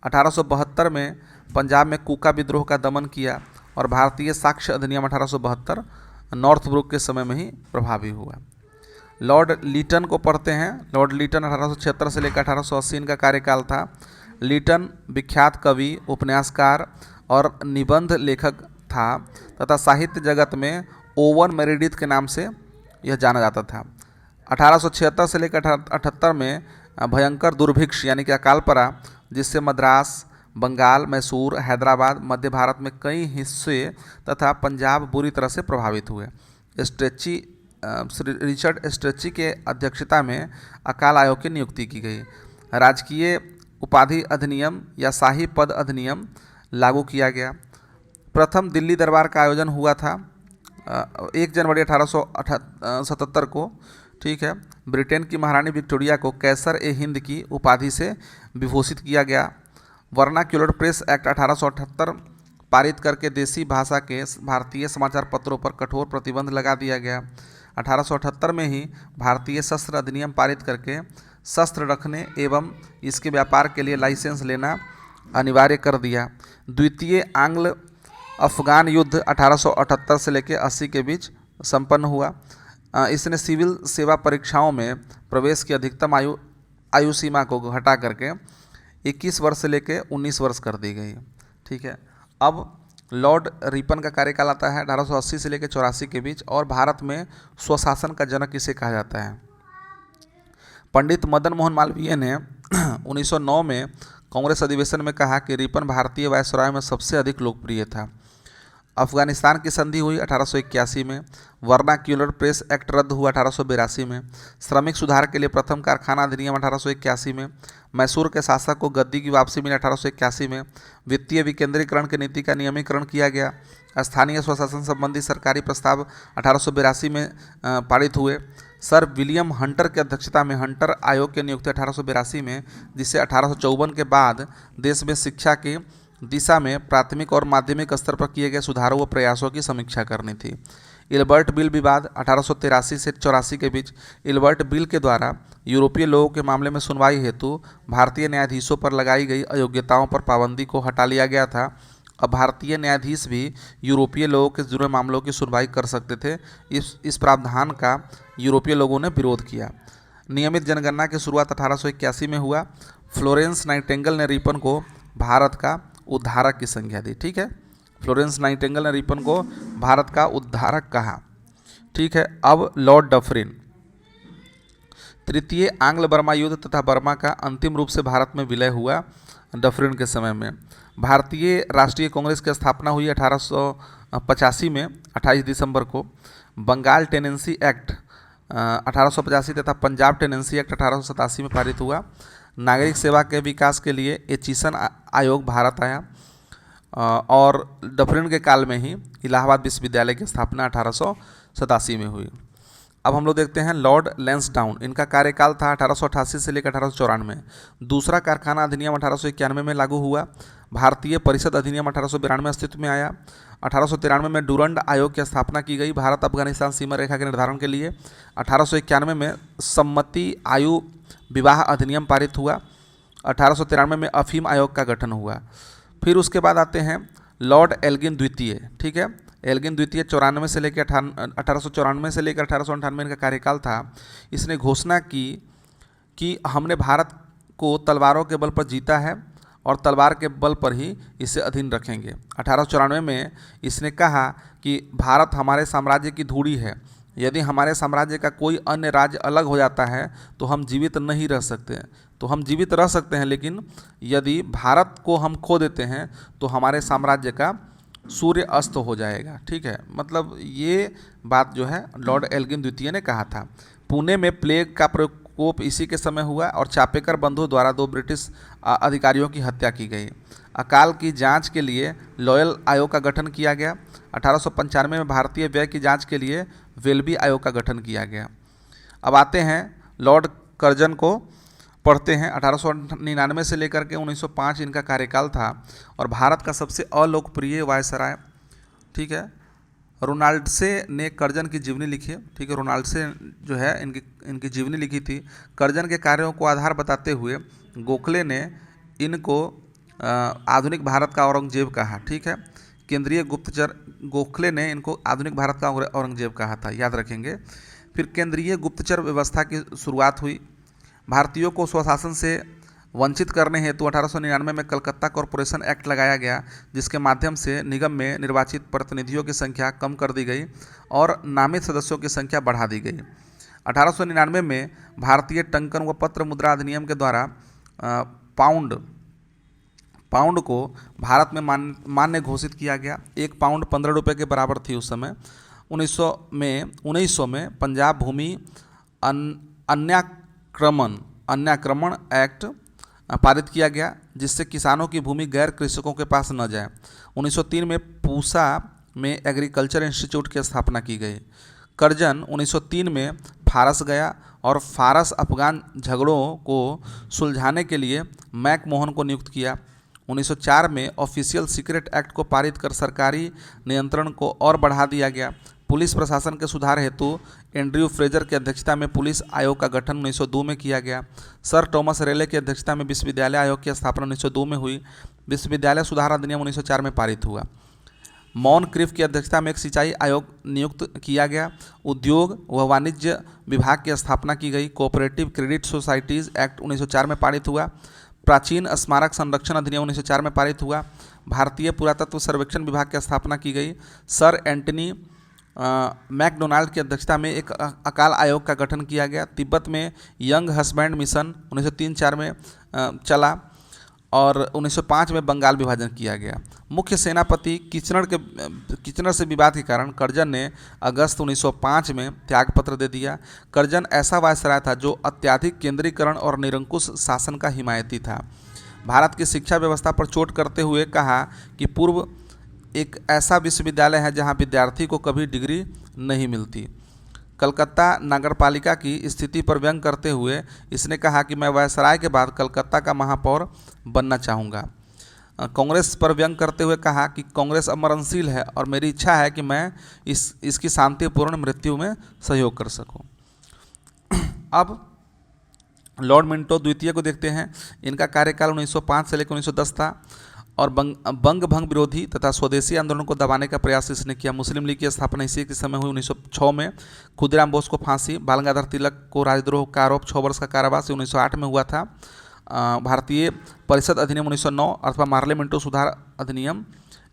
S1: 1872 में पंजाब में कूका विद्रोह का दमन किया और भारतीय साक्ष्य अधिनियम 1872 नॉर्थ ब्रुक के समय में ही प्रभावी हुआ। लॉर्ड लीटन को पढ़ते हैं। लॉर्ड लीटन 1876 से लेकर 1880 इनका कार्यकाल था। लीटन विख्यात कवि, उपन्यासकार और निबंध लेखक था तथा साहित्य जगत में ओवन मेरिडिथ के नाम से यह जाना जाता था। 1876 से लेकर 1878 में भयंकर दुर्भिक्ष यानी कि अकाल पड़ा, जिससे मद्रास, बंगाल, मैसूर, हैदराबाद, मध्य भारत में कई हिस्से तथा पंजाब बुरी तरह से प्रभावित हुए। रिचर्ड स्ट्रेची के अध्यक्षता में अकाल आयोग की नियुक्ति की गई। राजकीय उपाधि अधिनियम या शाही पद अधिनियम लागू किया गया। प्रथम दिल्ली दरबार का आयोजन हुआ था 1 जनवरी 1877 को। ठीक है, ब्रिटेन की महारानी विक्टोरिया को कैसर ए हिंद की उपाधि से विभूषित किया गया। वर्नाक्युलर प्रेस एक्ट 1878 पारित करके देसी भाषा के भारतीय समाचार पत्रों पर कठोर प्रतिबंध लगा दिया गया। 1878 में ही भारतीय शस्त्र अधिनियम पारित करके शस्त्र रखने एवं इसके व्यापार के लिए लाइसेंस लेना अनिवार्य कर दिया। द्वितीय आंग्ल अफगान युद्ध 1878 से लेकर 80 के बीच संपन्न हुआ। इसने सिविल सेवा परीक्षाओं में प्रवेश की अधिकतम आयु सीमा को घटा करके 21 वर्ष से लेकर 19 वर्ष कर दी गई। ठीक है, अब लॉर्ड रिपन का कार्यकाल आता है 1880 से लेकर 84 के बीच और भारत में स्वशासन का जनक इसे कहा जाता है। पंडित मदन मोहन मालवीय ने 1909 में कांग्रेस अधिवेशन में कहा कि रिपन भारतीय वायसराय में सबसे अधिक लोकप्रिय था। अफगानिस्तान की संधि हुई 1881 में। वर्नाक्यूलर प्रेस एक्ट रद्द हुआ 1882 में। श्रमिक सुधार के लिए प्रथम कारखाना अधिनियम 1881 में। मैसूर के शासक को गद्दी की वापसी मिली 1881 में। वित्तीय विकेंद्रीकरण की नीति का नियमीकरण किया गया। स्थानीय स्वशासन संबंधी सरकारी प्रस्ताव 1882 में पारित हुए। सर विलियम हंटर की अध्यक्षता में हंटर आयोग की नियुक्ति 1882 में, जिसे 1854 के बाद देश में शिक्षा की दिशा में प्राथमिक और माध्यमिक स्तर पर किए गए सुधारों व प्रयासों की समीक्षा करनी थी। इल्बर्ट बिल विवाद 1883 से 84 के बीच। इल्बर्ट बिल के द्वारा यूरोपीय लोगों के मामले में सुनवाई हेतु भारतीय न्यायाधीशों पर लगाई गई अयोग्यताओं पर पाबंदी को हटा लिया गया था। अब भारतीय न्यायाधीश भी यूरोपीय लोगों के जुड़े मामलों की सुनवाई कर सकते थे। इस प्रावधान का यूरोपीय लोगों ने विरोध किया। नियमित जनगणना की शुरुआत 1881 में हुआ। फ्लोरेंस नाइटिंगेल ने रिपन को भारत का उद्धारक की संज्ञा दी। ठीक है, फ्लोरेंस नाइटिंगेल ने रिपन को भारत का उद्धारक कहा। ठीक है, अब लॉर्ड डफरिन। तृतीय आंग्ल बर्मा युद्ध तथा बर्मा का अंतिम रूप से भारत में विलय हुआ डफरिन के समय में। भारतीय राष्ट्रीय कांग्रेस की स्थापना हुई 1885 में 28 दिसंबर को। बंगाल टेनेंसी एक्ट 1885 तथा पंजाब टेनेंसी एक्ट 1887 में पारित हुआ। नागरिक सेवा के विकास के लिए एचिसन आयोग भारत आया और डफरिन के काल में ही इलाहाबाद विश्वविद्यालय की स्थापना 1887 में हुई। अब हम लोग देखते हैं लॉर्ड लैंसडाउन। इनका कार्यकाल था 1888 से लेकर 1894। दूसरा कारखाना अधिनियम 1891 में लागू हुआ। भारतीय परिषद अधिनियम 1892 अस्तित्व में आया। 1893 में डूरंड आयोग की स्थापना की गई भारत अफगानिस्तान सीमा रेखा के निर्धारण के लिए। 1891 में सम्मति आयु विवाह अधिनियम पारित हुआ। 1893 में अफीम आयोग का गठन हुआ। फिर उसके बाद आते हैं लॉर्ड एल्गिन द्वितीय। ठीक है, एल्गिन द्वितीय 1894 से लेकर 1898 इनका कार्यकाल था। इसने घोषणा की कि हमने भारत को तलवारों के बल पर जीता है और तलवार के बल पर ही इसे अधीन रखेंगे। 1894 में इसने कहा कि भारत हमारे साम्राज्य की धूड़ी है। यदि हमारे साम्राज्य का कोई अन्य राज्य अलग हो जाता है तो हम जीवित नहीं रह सकते। तो हम जीवित रह सकते हैं, लेकिन यदि भारत को हम खो देते हैं तो हमारे साम्राज्य का सूर्य अस्त हो जाएगा। ठीक है, मतलब ये बात जो है लॉर्ड एल्गिन द्वितीय ने कहा था। पुणे में प्लेग का प्रकोप इसी के समय हुआ और चापेकर बंधुओं द्वारा 2 ब्रिटिश अधिकारियों की हत्या की गई। अकाल की जांच के लिए लॉयल आयोग का गठन किया गया। 1895 में भारतीय व्यय की जांच के लिए वेल्बी आयोग का गठन किया गया। अब आते हैं लॉर्ड कर्जन को पढ़ते हैं। 1899 से लेकर के 1905 इनका कार्यकाल था और भारत का सबसे अलोकप्रिय वायसराय। ठीक है, रोनाल्डसे ने कर्जन की जीवनी लिखी। ठीक है, रोनाल्डसे जो है इनकी जीवनी लिखी थी। कर्जन के कार्यों को आधार बताते हुए गोखले ने इनको आधुनिक भारत का औरंगजेब कहा। ठीक है, केंद्रीय गुप्तचर गोखले ने इनको आधुनिक भारत का औरंगजेब कहा था, याद रखेंगे। फिर केंद्रीय गुप्तचर व्यवस्था की शुरुआत हुई। भारतीयों को स्वशासन से वंचित करने हेतु 1899 में कलकत्ता कॉरपोरेशन एक्ट लगाया गया, जिसके माध्यम से निगम में निर्वाचित प्रतिनिधियों की संख्या कम कर दी गई और नामित सदस्यों की संख्या बढ़ा दी गई। 1899 में भारतीय टंकन व पत्र मुद्रा अधिनियम के द्वारा पाउंड को भारत में मान्य घोषित किया गया। 1 पाउंड 15 रुपये के बराबर थी उस समय। 1900 में पंजाब भूमि अन्याक्रमण एक्ट पारित किया गया, जिससे किसानों की भूमि गैर कृषकों के पास न जाए। 1903 में पूसा में एग्रीकल्चर इंस्टीट्यूट की स्थापना की गई। कर्जन 1903 में फारस गया और फारस अफगान झगड़ों को सुलझाने के लिए मैक मोहन को नियुक्त किया। 1904 में ऑफिशियल सीक्रेट एक्ट को पारित कर सरकारी नियंत्रण को और बढ़ा दिया गया। पुलिस प्रशासन के सुधार हेतु एंड्रयू फ्रेजर की अध्यक्षता में पुलिस आयोग का गठन 1902 में किया गया। सर टॉमस रेले की अध्यक्षता में विश्वविद्यालय आयोग की स्थापना 1902 में हुई। विश्वविद्यालय सुधार अधिनियम 1904 में पारित हुआ। मॉनक्रिफ की अध्यक्षता में एक सिंचाई आयोग नियुक्त किया गया। उद्योग व वाणिज्य विभाग की स्थापना की गई। कोऑपरेटिव क्रेडिट सोसाइटीज़ एक्ट 1904 में पारित हुआ। प्राचीन स्मारक संरक्षण अधिनियम 1904 में पारित हुआ। भारतीय पुरातत्व सर्वेक्षण विभाग की स्थापना की गई। सर एंटनी मैकडोनाल्ड की अध्यक्षता में एक अकाल आयोग का गठन किया गया। तिब्बत में यंग हस्बैंड मिशन 1903-04 में चला। और 1905 में बंगाल विभाजन किया गया। मुख्य सेनापति किचनर से विवाद के कारण कर्जन ने अगस्त 1905 में त्यागपत्र दे दिया। कर्जन ऐसा वायसराय था जो अत्यधिक केंद्रीकरण और निरंकुश शासन का हिमायती था। भारत की शिक्षा व्यवस्था पर चोट करते हुए कहा कि पूर्व एक ऐसा विश्वविद्यालय है जहां विद्यार्थी को कभी डिग्री नहीं मिलती। कलकत्ता नगरपालिका की स्थिति पर व्यंग करते हुए इसने कहा कि मैं वायसराय के बाद कलकत्ता का महापौर बनना चाहूँगा। कांग्रेस पर व्यंग करते हुए कहा कि कांग्रेस अमरणशील है और मेरी इच्छा है कि मैं इसकी शांतिपूर्ण मृत्यु में सहयोग कर सकूं। अब लॉर्ड मिंटो द्वितीय को देखते हैं। इनका कार्यकाल 1905 से लेकर 1910 था और बंग भंग विरोधी तथा स्वदेशी आंदोलन को दबाने का प्रयास इसने किया। मुस्लिम लीग की स्थापना इसी के समय हुई 1906 में। खुदीराम बोस को फांसी, बाल गंगाधर तिलक को राजद्रोह का आरोप 6 वर्ष का कारावास 1908 में हुआ था। भारतीय परिषद अधिनियम 1909 अथवा मार्ले मिंटो सुधार अधिनियम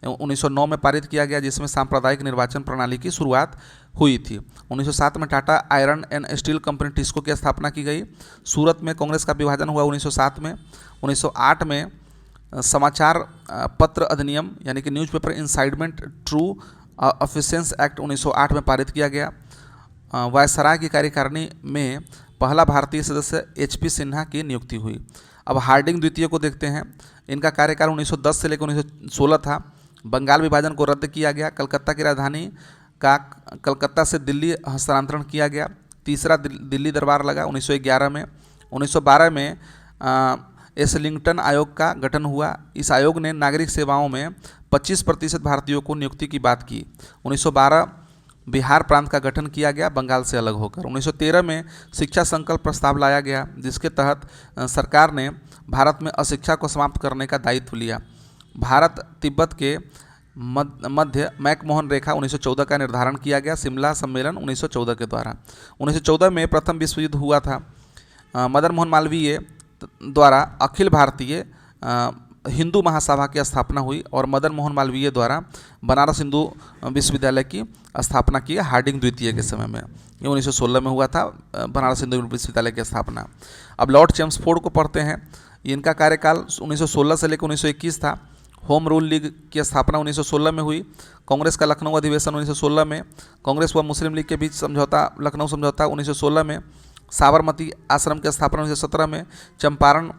S1: 1909 में पारित किया गया, जिसमें सांप्रदायिक निर्वाचन प्रणाली की शुरुआत हुई थी। 1907 में Tata iron and steel company TISCO की स्थापना की गई। सूरत में कांग्रेस का विभाजन हुआ 1907 में। 1908 में समाचार पत्र अधिनियम यानी कि न्यूज़पेपर इंसाइडमेंट ट्रू ऑफिसेंस एक्ट 1908 में पारित किया गया। वायसराय की कार्यकारिणी में पहला भारतीय सदस्य HP सिन्हा की नियुक्ति हुई। अब हार्डिंग द्वितीय को देखते हैं। इनका कार्यकाल 1910 से लेकर 1916 था। बंगाल विभाजन को रद्द किया गया। कलकत्ता की राजधानी का कलकत्ता से दिल्ली हस्तांतरण किया गया। तीसरा दिल्ली दरबार लगा 1911 में। 1912 में एसलिंगटन आयोग का गठन हुआ। इस आयोग ने नागरिक सेवाओं में 25% भारतीयों को नियुक्ति की बात की। 1912 बिहार प्रांत का गठन किया गया बंगाल से अलग होकर। 1913 में शिक्षा संकल्प प्रस्ताव लाया गया, जिसके तहत सरकार ने भारत में अशिक्षा को समाप्त करने का दायित्व लिया। भारत तिब्बत के मध्य मैकमोहन रेखा 1914 का निर्धारण किया गया। शिमला सम्मेलन 1914 के द्वारा। 1914 में प्रथम विश्व युद्ध हुआ था। मदन मोहन मालवीय द्वारा अखिल भारतीय हिंदू महासभा की स्थापना हुई और मदन मोहन मालवीय द्वारा बनारस हिंदू विश्वविद्यालय की स्थापना की हार्डिंग द्वितीय के समय में। ये 1916 में हुआ था बनारस हिंदू विश्वविद्यालय की स्थापना। अब लॉर्ड चेम्सफोर्ड को पढ़ते हैं। इनका कार्यकाल 1916 से लेकर 1921 था। होम रूल लीग की स्थापना 1916 में हुई। कांग्रेस का लखनऊ अधिवेशन 1916 में। कांग्रेस व मुस्लिम लीग के बीच समझौता, लखनऊ समझौता 1916 में। साबरमती आश्रम की स्थापना 1917 में। चंपारण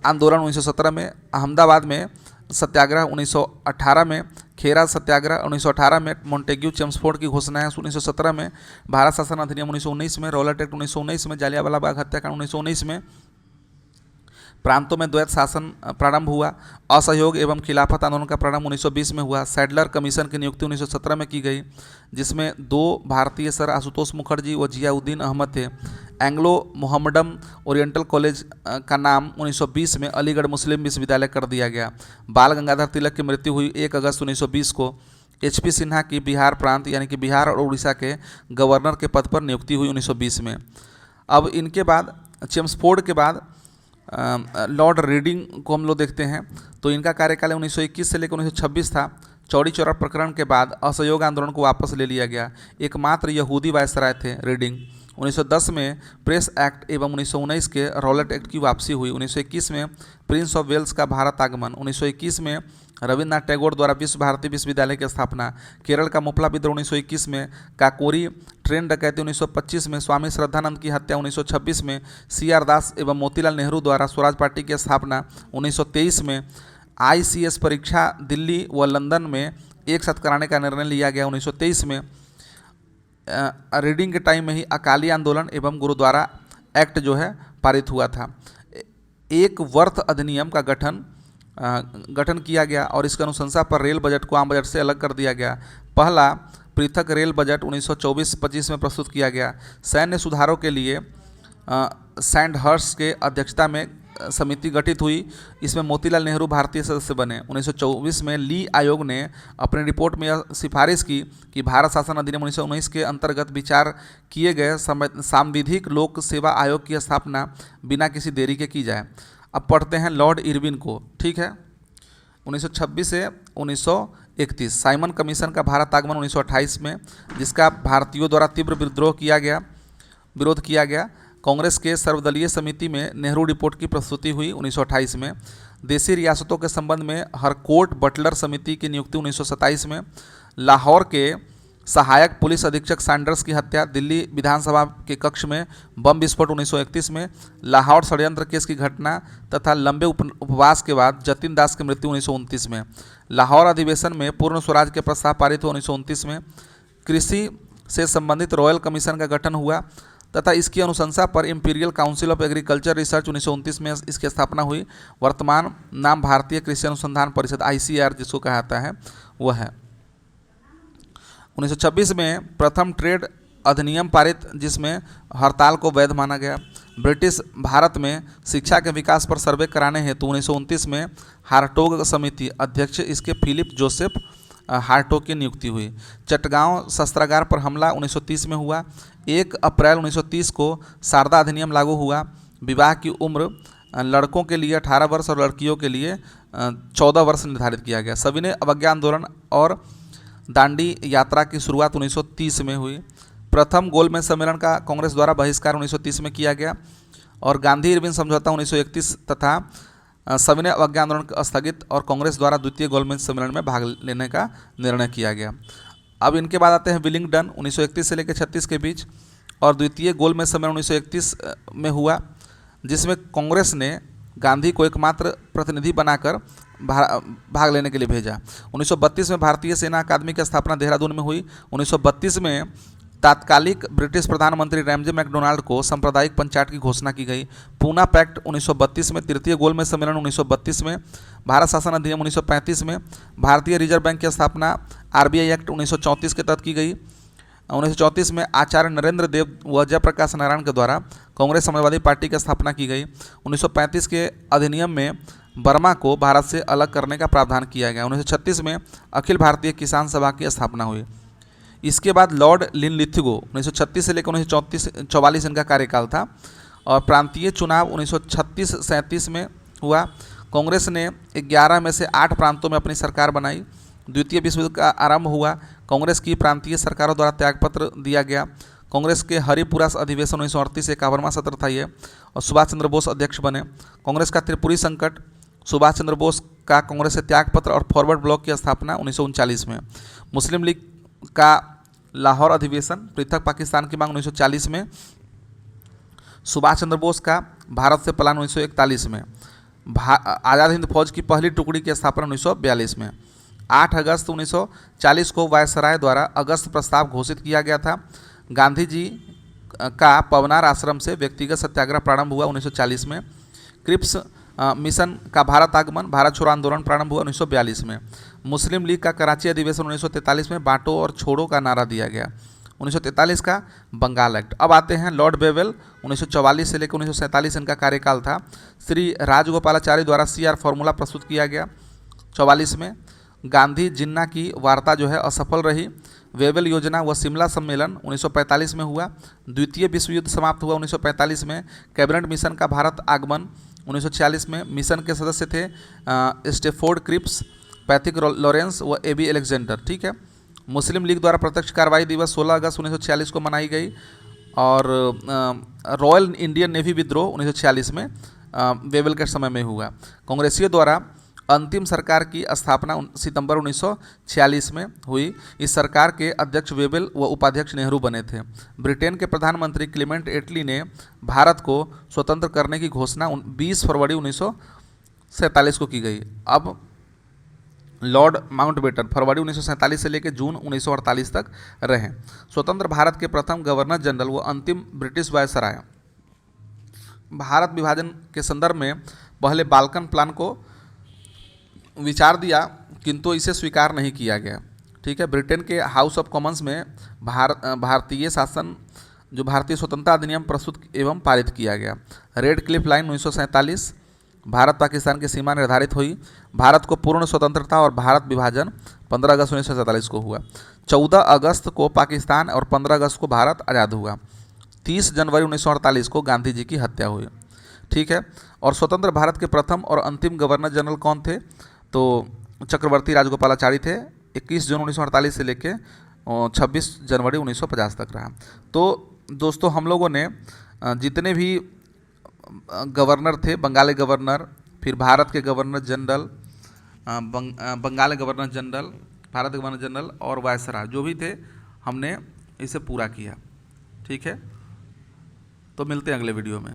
S1: आंदोलन 1917 में। अहमदाबाद में सत्याग्रह 1918 में। खेरा सत्याग्रह 1918 में। मोंटेग्यू चेम्सफोर्ड की घोषणा है 1917 में। भारत शासन अधिनियम 1919 में। रॉलेट एक्ट 1919 में। जालियांवाला बाग हत्याकांड 1919 में। प्रांतों में द्वैत शासन प्रारंभ हुआ। असहयोग एवं खिलाफत आंदोलन का प्रारंभ 1920 में हुआ। सैडलर कमीशन की नियुक्ति 1917 में की गई, जिसमें 2 भारतीय सर आशुतोष मुखर्जी व जियाउद्दीन अहमद थे। एंग्लो मोहम्मडम ओरिएंटल कॉलेज का नाम 1920 में अलीगढ़ मुस्लिम विश्वविद्यालय कर दिया गया। बाल गंगाधर तिलक की मृत्यु हुई 1 अगस्त 1920 को। HP सिन्हा की बिहार प्रांत यानी कि बिहार और उड़ीसा के गवर्नर के पद पर नियुक्ति हुई 1920 में। अब इनके बाद चेम्सफोर्ड के बाद लॉर्ड रीडिंग को हम लोग देखते हैं। तो इनका कार्यकाल 1921 से लेकर 1926 था। चौड़ी चौरा प्रकरण के बाद असहयोग आंदोलन को वापस ले लिया गया। एकमात्र यहूदी वायसराय थे रीडिंग। 1910 में प्रेस एक्ट एवं 1919 के रॉलेट एक्ट की वापसी हुई। 1921 में प्रिंस ऑफ वेल्स का भारत आगमन। 1921 में रविन्द्रनाथ टैगोर द्वारा विश्व भारती विश्वविद्यालय की स्थापना। केरल का मुफला विद्रोह 1921 में। काकोरी ट्रेन डकैती 1925 में। स्वामी श्रद्धानंद की हत्या 1926 में। CR दास एवं मोतीलाल नेहरू द्वारा स्वराज पार्टी की स्थापना 1923 में। ICS परीक्षा दिल्ली व लंदन में एक साथ कराने का निर्णय लिया गया 1923 में। रीडिंग के टाइम में ही अकाली आंदोलन एवं गुरुद्वारा एक्ट जो है पारित हुआ था। एक वर्थ अधिनियम का गठन किया गया और इसकी अनुशंसा पर रेल बजट को आम बजट से अलग कर दिया गया। पहला पृथक रेल बजट 1924-25 में प्रस्तुत किया गया। सैन्य सुधारों के लिए सैंडहर्स्ट के अध्यक्षता में समिति गठित हुई। इसमें मोतीलाल नेहरू भारतीय सदस्य बने। 1924 में ली आयोग ने अपनी रिपोर्ट में यह सिफारिश की कि भारत शासन अधिनियम 1919 के अंतर्गत विचार किए गए सांविधिक लोक सेवा आयोग की स्थापना बिना किसी देरी के की जाए। अब पढ़ते हैं लॉर्ड इरविन को, ठीक है। 1926 से 1931 साइमन कमीशन का भारत आगमन 1928 में, जिसका भारतीयों द्वारा तीव्र विरोध किया गया। कांग्रेस के सर्वदलीय समिति में नेहरू रिपोर्ट की प्रस्तुति हुई 1928 में। देशी रियासतों के संबंध में हरकोर्ट बटलर समिति की नियुक्ति 1927 में। लाहौर के सहायक पुलिस अधीक्षक सैंडर्स की हत्या, दिल्ली विधानसभा के कक्ष में बम विस्फोट 1931 में। लाहौर षड्यंत्र केस की घटना तथा लंबे उपवास के बाद जतिन दास की मृत्यु 1929 में। लाहौर अधिवेशन में पूर्ण स्वराज के प्रस्ताव पारित हुए 1929 में। कृषि से संबंधित रॉयल कमीशन का गठन हुआ तथा इसकी अनुशंसा पर imperial council of agriculture research 1929 में इसकी स्थापना हुई। वर्तमान नाम भारतीय कृषि अनुसंधान परिषद ICAR जिसको कहा जाता है वह है। 1926 में प्रथम ट्रेड अधिनियम पारित जिसमें हड़ताल को वैध माना गया। ब्रिटिश भारत में शिक्षा के विकास पर सर्वे कराने हेतु 1929 में हार्टोग समिति अध्यक्ष इसके फिलिप जोसेफ हार्टोग की नियुक्ति हुई। चटगांव शस्त्रागार पर हमला 1930 में हुआ। 1 अप्रैल 1930 को शारदा अधिनियम लागू हुआ। विवाह की उम्र लड़कों के लिए 18 वर्ष और लड़कियों के लिए 14 वर्ष निर्धारित किया गया। सविनय अवज्ञा आंदोलन और दांडी यात्रा की शुरुआत 1930 में हुई। प्रथम गोलमेज सम्मेलन का कांग्रेस द्वारा बहिष्कार 1930 में किया गया और गांधी इरविन समझौता 1931 तथा सविनय अवज्ञा आंदोलन स्थगित और कांग्रेस द्वारा द्वितीय गोलमेज सम्मेलन में भाग लेने का निर्णय किया गया। अब इनके बाद आते हैं विलिंगडन 1931 से लेकर 36 के बीच और द्वितीय गोलमेज सम्मेलन 1931 में हुआ जिसमें कांग्रेस ने गांधी को एकमात्र प्रतिनिधि बनाकर भाग लेने के लिए भेजा। 1932 में भारतीय सेना अकादमी की स्थापना देहरादून में हुई। 1932 में तात्कालिक ब्रिटिश प्रधानमंत्री रैमजे मैकडोनाल्ड को सांप्रदायिक पंचायत की घोषणा की गई। पूना पैक्ट 1932 में। तृतीय गोलमेज सम्मेलन 1932 में। भारत शासन अधिनियम 1935 में। भारतीय रिजर्व बैंक की स्थापना RBI एक्ट 1934 के तहत की गई। 1934 में आचार्य नरेंद्र देव व जयप्रकाश नारायण के द्वारा कांग्रेस समाजवादी पार्टी की स्थापना की गई। 1935 के अधिनियम में बर्मा को भारत से अलग करने का प्रावधान किया गया। 1936 में अखिल भारतीय किसान सभा की स्थापना हुई। इसके बाद लॉर्ड लिनलिथगो 1936 से लेकर 1944 इनका कार्यकाल था और प्रांतीय चुनाव 1936-37 में हुआ। कांग्रेस ने 11 में से 8 प्रांतों में अपनी सरकार बनाई। द्वितीय विश्व युद्ध का आरंभ हुआ। कांग्रेस की प्रांतीय सरकारों द्वारा त्यागपत्र दिया गया। कांग्रेस के हरिपुरा अधिवेशन 1938 से 51वां सत्र था ये और सुभाष चंद्र बोस अध्यक्ष बने। कांग्रेस का त्रिपुरी संकट, सुभाष चंद्र बोस का कांग्रेस से त्यागपत्र और फॉरवर्ड ब्लॉक की स्थापना 1939 में। मुस्लिम लीग का लाहौर अधिवेशन, पृथक पाकिस्तान की मांग 1940 में। सुभाष चंद्र बोस का भारत से पलायन 1941 में। आज़ाद हिंद फौज की पहली टुकड़ी की स्थापना 1942 में। 8 अगस्त 1940 को वायसराय द्वारा अगस्त प्रस्ताव घोषित किया गया था। गांधी जी का पवनार आश्रम से व्यक्तिगत सत्याग्रह प्रारंभ हुआ 1940 में। क्रिप्स मिशन का भारत आगमन, भारत छोड़ो आंदोलन प्रारंभ हुआ 1942 में। मुस्लिम लीग का कराची अधिवेशन 1943 में बांटो और छोड़ो का नारा दिया गया। 1943 का बंगाल एक्ट। अब आते हैं लॉर्ड बेवेल 1944 से लेकर 1947 इनका कार्यकाल था। श्री राजगोपालाचारी द्वारा CR फॉर्मूला प्रस्तुत किया गया 44 में। गांधी जिन्ना की वार्ता जो है असफल रही। वेवेल योजना व शिमला सम्मेलन 1945 में हुआ। द्वितीय विश्व युद्ध समाप्त हुआ 1945 में। कैबिनेट मिशन का भारत आगमन 1946 में। मिशन के सदस्य थे स्टेफोर्ड क्रिप्स, पैथिक लॉरेंस व AB एलेक्जेंडर। ठीक है। मुस्लिम लीग द्वारा प्रत्यक्ष कार्रवाई दिवस 16 अगस्त 1946 को मनाई गई और रॉयल इंडियन नेवी विद्रोह 1946 में वेवेल के समय में हुआ। कांग्रेसियों द्वारा अंतिम सरकार की स्थापना सितंबर 1946 में हुई। इस सरकार के अध्यक्ष वेवेल व उपाध्यक्ष नेहरू बने थे। ब्रिटेन के प्रधानमंत्री क्लेमेंट एटली ने भारत को स्वतंत्र करने की घोषणा 20 फरवरी 1947 को की गई। अब लॉर्ड माउंटबेटन फरवरी 1947 से लेकर जून 1948 तक रहे। स्वतंत्र भारत के प्रथम गवर्नर जनरल व अंतिम ब्रिटिश वायसराय। भारत विभाजन के संदर्भ में पहले बाल्कन प्लान को विचार दिया किंतु इसे स्वीकार नहीं किया गया। ठीक है। ब्रिटेन के हाउस ऑफ कॉमन्स में भारतीय शासन जो भारतीय स्वतंत्रता अधिनियम प्रस्तुत एवं पारित किया गया। Red Cliff line 1947। Bharat Pakistan की सीमा निर्धारित हुई। भारत को पूर्ण स्वतंत्रता और भारत विभाजन 15 अगस्त 1947 को हुआ। 14 अगस्त को पाकिस्तान और 15 अगस्त को भारत आज़ाद हुआ। 30 जनवरी 1948 को गांधी जी की हत्या हुई। ठीक है। और स्वतंत्र भारत के प्रथम और अंतिम गवर्नर जनरल कौन थे? तो चक्रवर्ती राजगोपालाचारी थे। 21 जून 1948 से लेकर 26 जनवरी 1950 तक रहा। तो दोस्तों हम लोगों ने जितने भी गवर्नर थे, बंगाल के गवर्नर, फिर भारत के गवर्नर जनरल, बंगाल के गवर्नर जनरल, भारत के गवर्नर जनरल और वायसराय जो भी थे, हमने इसे पूरा किया। ठीक है, तो मिलते हैं अगले वीडियो में।